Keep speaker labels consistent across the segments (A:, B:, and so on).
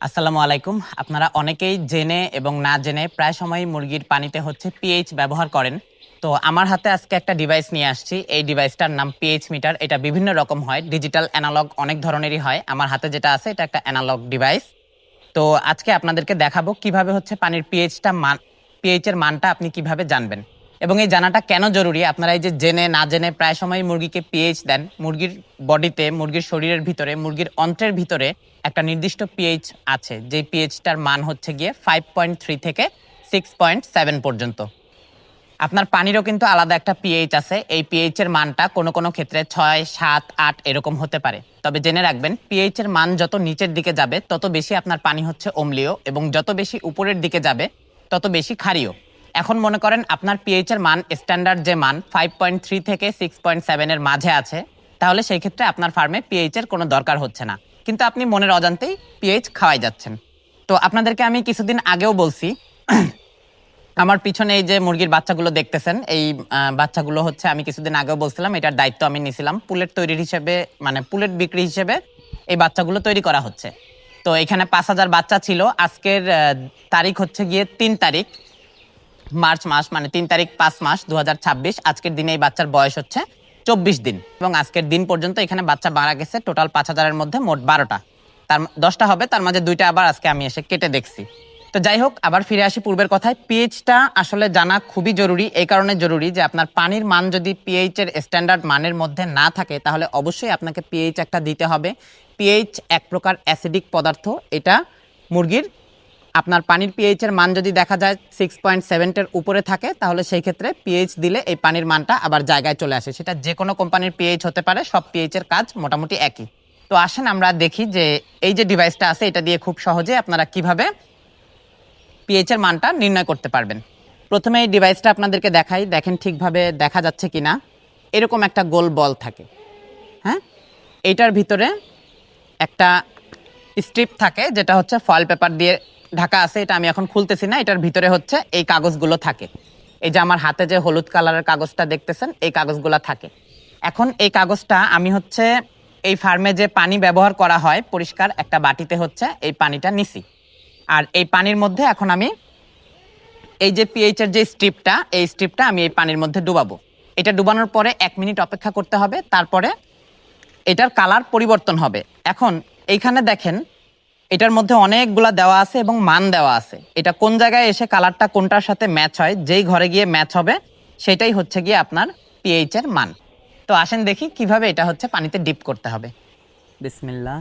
A: আসসালামু আলাইকুম। আপনারা অনেকেই জেনে এবং না জেনে প্রায় সময়ই মুরগির পানিতে হচ্ছে পিএইচ ব্যবহার করেন। তো আমার হাতে আজকে একটা ডিভাইস নিয়ে আসছি। এই ডিভাইসটার নাম পিএইচ মিটার। এটা বিভিন্ন রকম হয়। ডিজিটাল, অ্যানালগ অনেক ধরনেরই হয়। আমার হাতে যেটা আছে এটা একটা অ্যানালগ ডিভাইস। তো আজকে আপনাদেরকে দেখাবো কিভাবে হচ্ছে পানির পিএইচ এর মানটা আপনি কিভাবে জানবেন। এবং এই জানাটা কেন জরুরি, আপনারা এই যে জেনে না জেনে প্রায় সময় মুরগিকে পিএইচ দেন। মুরগির বডিতে, মুরগির শরীরের ভিতরে, মুরগির অন্ত্রের ভিতরে একটা নির্দিষ্ট পিএইচ আছে, যে পিএইচটার মান হচ্ছে গিয়ে 5.3 থেকে 6.7 পর্যন্ত। আপনার পানিরও কিন্তু আলাদা একটা পিএইচ আছে। এই পিএইচ এর মানটা কোনো কোনো ক্ষেত্রে 6, 7, 8 এরকম হতে পারে। তবে জেনে রাখবেন, পিএইচ এর মান যত নিচের দিকে যাবে তত বেশি আপনার পানি হচ্ছে অম্লীয়, এবং যত বেশি উপরের দিকে যাবে তত বেশি ক্ষারীয়। এখন মনে করেন আপনার পিএইচ এর মান, স্ট্যান্ডার্ড যে মান 5.3 থেকে 6.7 এর মাঝে আছে, তাহলে সেই ক্ষেত্রে আপনার ফার্মে পিএইচ এর কোনো দরকার হচ্ছে না, কিন্তু আপনি মনের অজান্তেই পিএইচ খাওয়াই যাচ্ছেন। তো আপনাদেরকে আমি কিছুদিন আগেও বলছি, আমার পিছনে এই যে মুরগির বাচ্চাগুলো দেখতেছেন, এই বাচ্চাগুলো হচ্ছে আমি কিছুদিন আগেও বলছিলাম এটার দায়িত্ব আমি নিয়েছিলাম। পুলেট তৈরির হিসেবে, মানে পুলেট বিক্রি হিসেবে এই বাচ্চাগুলো তৈরি করা হচ্ছে। তো এখানে 5,000 বাচ্চা ছিল। আজকের তারিখ হচ্ছে গিয়ে 3 তারিখ মার্চ মাস, মানে 3 তারিখ 5 মাস 2026। আজকের দিনে এই বাচ্চার বয়স হচ্ছে 24 দিন, এবং আজকের দিন পর্যন্ত এখানে বাচ্চা মারা গেছে টোটাল 5,000-এর মধ্যে মোট 12টা। তার 10টা হবে, তার মাঝে 2টা আবার আজকে আমি এসে কেটে দেখছি। তো যাই হোক, আবার ফিরে আসি পূর্বের কথায়। পিএইচটা আসলে জানা খুবই জরুরি। এই কারণে জরুরি যে আপনার পানির মান যদি পিএইচ এর স্ট্যান্ডার্ড মানের মধ্যে না থাকে, তাহলে অবশ্যই আপনাকে পিএইচ একটা দিতে হবে। পিএইচ এক প্রকার অ্যাসিডিক পদার্থ। এটা মুরগির, আপনার পানির পিএইচ এর মান যদি দেখা যায় 6.7 এর উপরে থাকে, তাহলে সেই ক্ষেত্রে পিএইচ দিলে এই পানির মানটা আবার জায়গায় চলে আসে। সেটা যে কোনো কোম্পানির পিএইচ হতে পারে, সব পিএইচ এর কাজ মোটামুটি একই। তো আসেন আমরা দেখি যে এই যে ডিভাইসটা আছে, এটা দিয়ে খুব সহজে আপনারা কিভাবে পিএইচ এর মানটা নির্ণয় করতে পারবেন। প্রথমে এই ডিভাইসটা আপনাদেরকে দেখাই, দেখেন ঠিকভাবে দেখা যাচ্ছে কিনা। এরকম একটা গোল বল থাকে, হ্যাঁ। এইটার ভিতরে একটা স্ট্রিপ থাকে, যেটা হচ্ছে ফয়েল পেপার দিয়ে ঢাকা আছে। এটা আমি এখন খুলতেছি না। এটার ভিতরে হচ্ছে এই কাগজগুলো থাকে। এই যে আমার হাতে যে হলুদ কালারের কাগজটা দেখতেছেন, এই কাগজগুলো থাকে। এখন এই কাগজটা আমি হচ্ছে এই ফার্মে যে পানি ব্যবহার করা হয় পরিষ্কার একটা বাটিতে হচ্ছে এই পানিটা নিছি। আর এই পানির মধ্যে এখন আমি এই যে পিএইচ এর যে স্ট্রিপটা, এই স্ট্রিপটা আমি এই পানির মধ্যে ডুবাবো। এটা ডুবানোর পরে 1 মিনিট অপেক্ষা করতে হবে, তারপরে এটার কালার পরিবর্তন হবে। এখন এইখানে দেখেন, এটার মধ্যে অনেকগুলা দেওয়া আছে এবং মান দেওয়া আছে। এটা কোন জায়গায় এসে কালারটা কোনটার সাথে ম্যাচ হয়, যেই ঘরে গিয়ে ম্যাচ হবে সেটাই হচ্ছে গিয়ে আপনার পিএইচ এর মান। তো আসেন দেখি কিভাবে এটা হচ্ছে পানিতে ডিপ করতে হবে। বিসমিল্লাহ।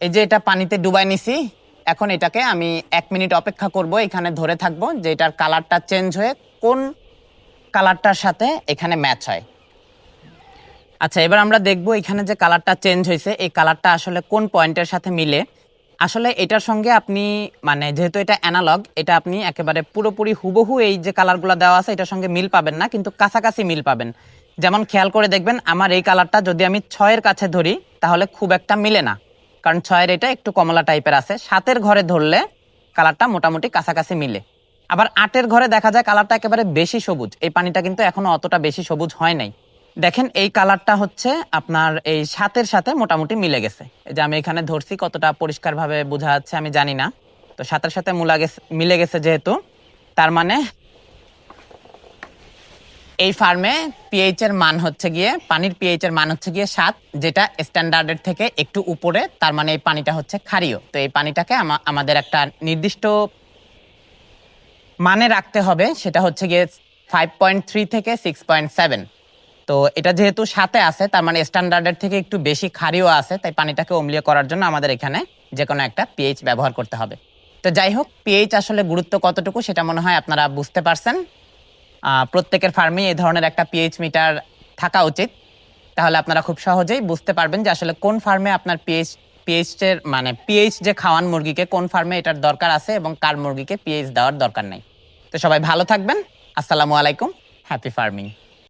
A: এই যে এটা পানিতে ডুবাই নিছি। এখন এটাকে আমি 1 মিনিট অপেক্ষা করব, এখানে ধরে থাকবো যে এটার কালারটা চেঞ্জ হয়ে কোন কালারটার সাথে এখানে ম্যাচ হয়। আচ্ছা, এবার আমরা দেখব এখানে যে কালারটা চেঞ্জ হয়েছে, এই কালারটা আসলে কোন পয়েন্টের সাথে মিলে। আসলে এটার সঙ্গে আপনি, মানে যেহেতু এটা অ্যানালগ, এটা আপনি একেবারে পুরোপুরি হুবহু এই যে কালারগুলো দেওয়া আছে এটার সঙ্গে মিল পাবেন না, কিন্তু কাছাকাছি মিল পাবেন। যেমন খেয়াল করে দেখবেন, আমার এই কালারটা যদি আমি 6-এর কাছে ধরি তাহলে খুব একটা মিলে না, কারণ 6-এর এটা একটু কমলা টাইপের আছে। 7-এর ঘরে ধরলে কালারটা মোটামুটি কাছাকাছি মিলে। আবার 8-এর ঘরে দেখা যায় কালারটা একেবারে বেশি সবুজ। এই পানিটা কিন্তু এখনো অতটা বেশি সবুজ হয় নাই। দেখেন এই কালারটা হচ্ছে আপনার এই 7-এর সাথে মোটামুটি মিলে গেছে। এই যে আমি এখানে ধরছি, কতটা পরিষ্কারভাবে বোঝা যাচ্ছে আমি জানি না। তো 7-এর সাথে মিলে গেছে যেহেতু, তার মানে এই ফার্মে পিএইচ এর মান হচ্ছে গিয়ে, পানির পিএইচ এর মান হচ্ছে গিয়ে 7, যেটা স্ট্যান্ডার্ডের থেকে একটু উপরে। তার মানে এই পানিটা হচ্ছে ক্ষারীয়। তো এই পানিটাকে আমাদের একটা নির্দিষ্ট মানে রাখতে হবে, সেটা হচ্ছে গিয়ে 5.3 থেকে 6.7। তো এটা যেহেতু 7-এ আছে, তার মানে স্ট্যান্ডার্ডের থেকে একটু বেশি ক্ষারীয় আছে, তাই পানিটাকে অম্লীয় করার জন্য আমাদের এখানে যে কোনো একটা পিএইচ ব্যবহার করতে হবে। তো যাই হোক, পিএইচ আসলে গুরুত্ব কতটুকু সেটা মনে হয় আপনারা বুঝতে পারছেন। প্রত্যেকের ফার্মেই এই ধরনের একটা পিএইচ মিটার থাকা উচিত। তাহলে আপনারা খুব সহজেই বুঝতে পারবেন যে আসলে কোন ফার্মে আপনার পিএইচ মানে পিএইচ যে খাওয়ান মুরগিকে, কোন ফার্মে এটার দরকার আছে এবং কার মুরগিকে পিএইচ দেওয়ার দরকার নাই। তো সবাই ভালো থাকবেন। আসসালামু আলাইকুম। Happy farming.